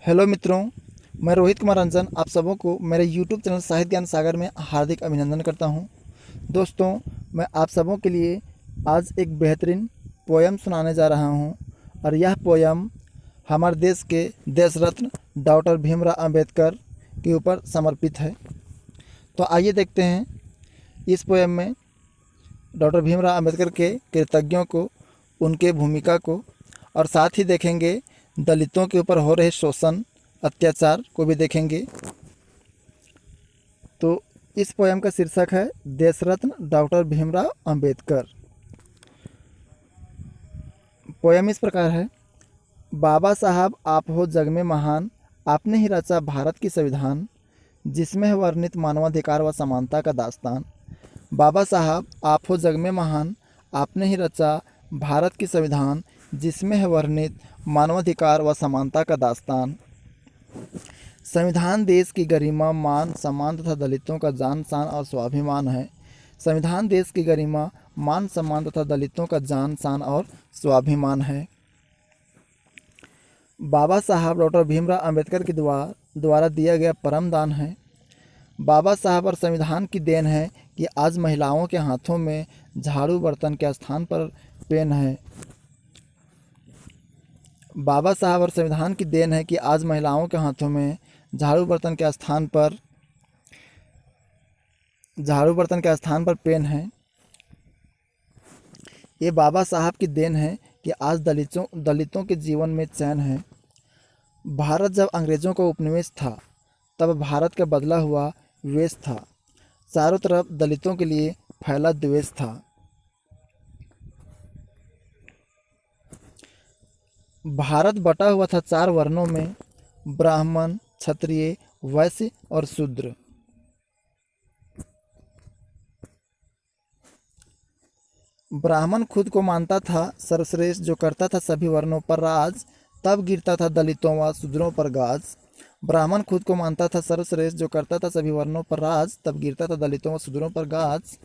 Hello मित्रों, मैं रोहित कुमार रंजन आप सबों को मेरे यूट्यूब चैनल साहित्य ज्ञान सागर में हार्दिक अभिनंदन करता हूं। दोस्तों, मैं आप सबों के लिए आज एक बेहतरीन पोयम सुनाने जा रहा हूं और यह पोयम हमारे देश के देश रत्न डॉक्टर भीमराव अंबेडकर के ऊपर समर्पित है। तो आइए देखते हैं इस पोयम में डॉक्टर भीमराव अंबेडकर के कृतज्ञों को, उनके भूमिका को, और साथ ही देखेंगे दलितों के ऊपर हो रहे शोषण अत्याचार को भी देखेंगे। तो इस पोयम का शीर्षक है देश रत्न डॉक्टर भीमराव अंबेडकर। पोयम इस प्रकार है। बाबा साहब आप हो जग में महान, आपने ही रचा भारत की संविधान, जिसमें है वर्णित मानवाधिकार व समानता का दास्तान। बाबा साहब आप हो जग में महान, आपने ही रचा भारत की संविधान, जिसमें है वर्णित मानवाधिकार व समानता का दास्तान। संविधान देश की गरिमा मान सम्मान तथा दलितों का जान शान और स्वाभिमान है। संविधान देश की गरिमा मान सम्मान तथा दलितों का जान शान और स्वाभिमान है। बाबा साहब डॉक्टर भीमराव अंबेडकर के द्वारा दिया गया परम दान है। बाबा साहब और संविधान की देन है कि आज महिलाओं के हाथों में झाड़ू बर्तन के स्थान पर पेन है। बाबा साहब और संविधान की देन है कि आज महिलाओं के हाथों में झाड़ू बर्तन के स्थान पर पेन है। ये बाबा साहब की देन है कि आज दलितों के जीवन में चैन है। भारत जब अंग्रेज़ों का उपनिवेश था, तब भारत का बदला हुआ वेश था। चारों तरफ दलितों के लिए फैला द्वेष था। भारत बटा हुआ था 4 वर्णों में, ब्राह्मण, क्षत्रिय, वैश्य और शूद्र। ब्राह्मण खुद को मानता था सर्वश्रेष्ठ, जो करता था सभी वर्णों पर राज, तब गिरता था दलितों व शूद्रों पर गाज। ब्राह्मण खुद को मानता था सर्वश्रेष्ठ, जो करता था सभी वर्णों पर राज, तब गिरता था दलितों व शूद्रों पर गाज।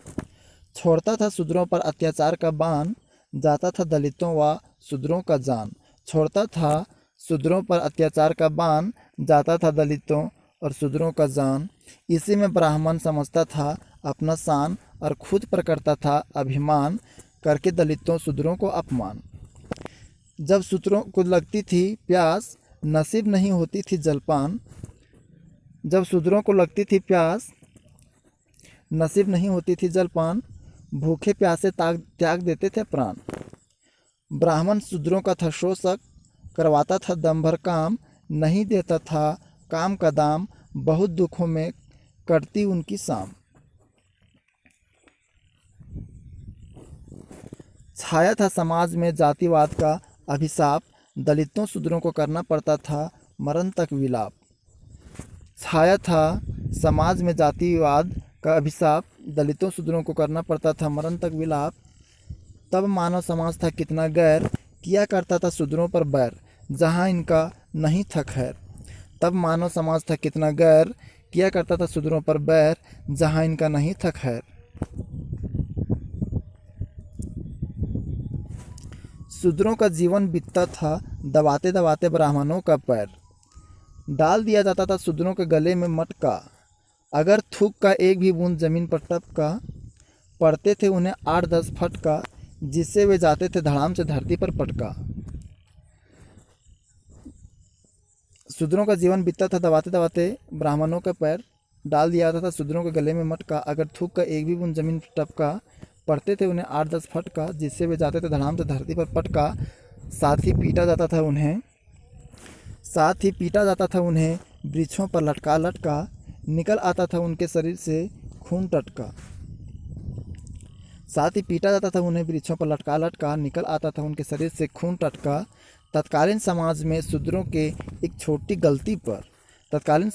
छोड़ता था शूद्रों पर अत्याचार का बाण, जाता था दलितों व शूद्रों का जान। छोड़ता था शूद्रों पर अत्याचार का बाण, जाता था दलितों और शूद्रों का जान। इसी में ब्राह्मण समझता था अपना शान और खुद पर करता था अभिमान, करके दलितों शूद्रों को अपमान। जब शूद्रों को लगती थी प्यास, नसीब नहीं होती थी जलपान। जब शूद्रों को लगती थी प्यास, नसीब नहीं होती थी जलपान, भूखे प्यासे त्याग देते थे प्राण। ब्राह्मण शूद्रों का था शोषक, करवाता था दम भर काम, नहीं देता था काम का दाम, बहुत दुखों में कटती उनकी शाम। छाया था समाज में जातिवाद का अभिशाप, दलितों शूद्रों को करना पड़ता था मरण तक विलाप। छाया था समाज में जातिवाद का अभिशाप, दलितों शूद्रों को करना पड़ता था मरण तक विलाप। तब मानव समाज था कितना गैर, किया करता था शूद्रों पर बैर, जहाँ इनका नहीं था खैर। तब मानव समाज था कितना गैर, किया करता था शूद्रों पर बैर, जहाँ इनका नहीं था खैर। शूद्रों का जीवन बीतता था दबाते दबाते ब्राह्मणों का पैर। डाल दिया जाता था शूद्रों के गले में मटका, अगर थूक का एक भी बूंद जमीन पर टपका, पड़ते थे उन्हें 8-10 फटका, जिससे वे जाते थे धड़ाम से धरती पर पटका। शूद्रों का जीवन बीतता था दबाते दबाते ब्राह्मणों का पैर। डाल दिया जाता था शूद्रों के गले में मटका, अगर थूक का एक भी बूंद जमीन पर टपका, पड़ते थे उन्हें 8-10 फटका, जिससे वे जाते थे धड़ाम से धरती पर पटका। साथ ही पीटा जाता था उन्हें वृक्षों पर लटका लटका, निकल आता था उनके शरीर से खून टटका। साथ ही पीटा जाता था उन्हें वृक्षों पर लटका लटका, निकल आता था उनके शरीर से खून टटका। तत्कालीन समाज में शूद्रों के एक छोटी गलती पर तत्कालीन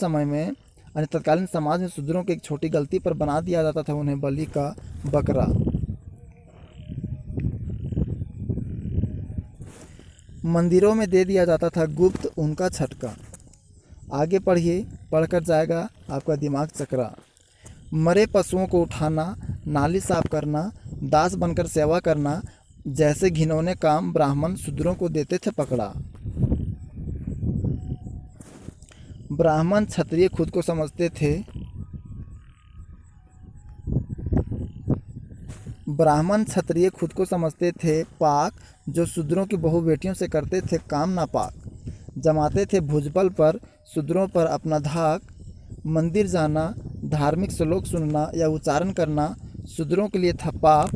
समाज में शूद्रों के एक छोटी गलती पर बना दिया जाता था उन्हें बलि का बकरा। मंदिरों में दे दिया जाता था गुप्त उनका छटका। आगे पढ़िए, पढ़कर जाएगा आपका दिमाग चकरा। मरे पशुओं को उठाना, नाली साफ करना, दास बनकर सेवा करना, जैसे घिनौने काम ब्राह्मण शूद्रों को देते थे पकड़ा। ब्राह्मण क्षत्रिय खुद को समझते थे। ब्राह्मण क्षत्रिय खुद को समझते थे पाक, जो शूद्रों की बहु बेटियों से करते थे काम नापाक। जमाते थे भुजबल पर शूद्रों पर अपना धाक। मंदिर जाना, धार्मिक श्लोक सुनना या उच्चारण करना शूद्रों के लिए था पाप।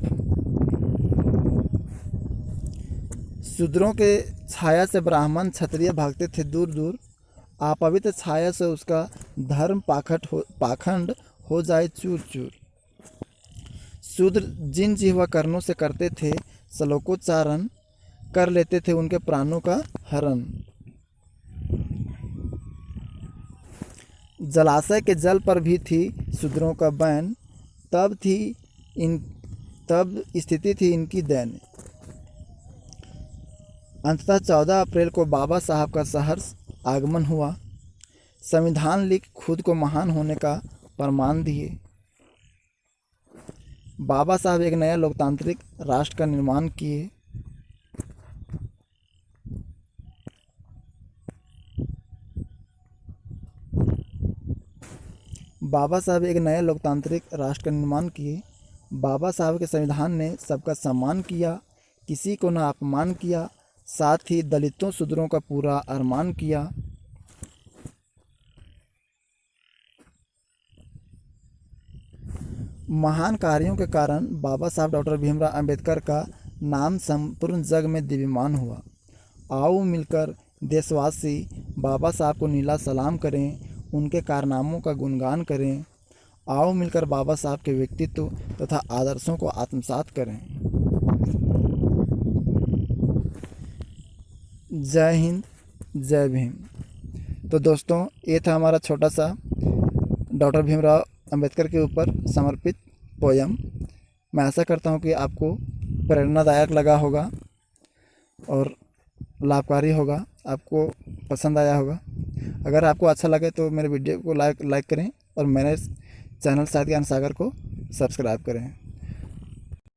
शूद्रों के छाया से ब्राह्मण क्षत्रिय भागते थे दूर दूर। अपवित्र छाया से उसका धर्म पाखंड हो जाए चूर चूर। शूद्र जिन जिह्वा कर्णों से करते थे श्लोकोच्चारण, कर लेते थे उनके प्राणों का हरण। जलाशय के जल पर भी थी शूद्रों का बैन, तब स्थिति थी इनकी दयनीय। अंततः 14 अप्रैल को बाबा साहब का सहर्ष आगमन हुआ। संविधान लिख खुद को महान होने का प्रमाण दिए। बाबा साहब एक नया लोकतांत्रिक राष्ट्र का निर्माण किए। बाबा साहब एक नए लोकतांत्रिक राष्ट्र का निर्माण किए। बाबा साहब के संविधान ने सबका सम्मान किया, किसी को ना अपमान किया, साथ ही दलितों शूद्रों का पूरा अरमान किया। महान कार्यों के कारण बाबा साहब डॉक्टर भीमराव अंबेडकर का नाम संपूर्ण जग में दिव्यमान हुआ। आओ मिलकर देशवासी बाबा साहब को नीला सलाम करें, उनके कारनामों का गुणगान करें। आओ मिलकर बाबा साहब के व्यक्तित्व तथा आदर्शों को आत्मसात करें। जय हिंद, जय भीम। तो दोस्तों, ये था हमारा छोटा सा डॉक्टर भीमराव अंबेडकर के ऊपर समर्पित पोयम। मैं आशा करता हूँ कि आपको प्रेरणादायक लगा होगा और लाभकारी होगा, आपको पसंद आया होगा। अगर आपको अच्छा लगे तो मेरे वीडियो को लाइक करें और मेरे चैनल साहित्य ज्ञान सागर को सब्सक्राइब करें।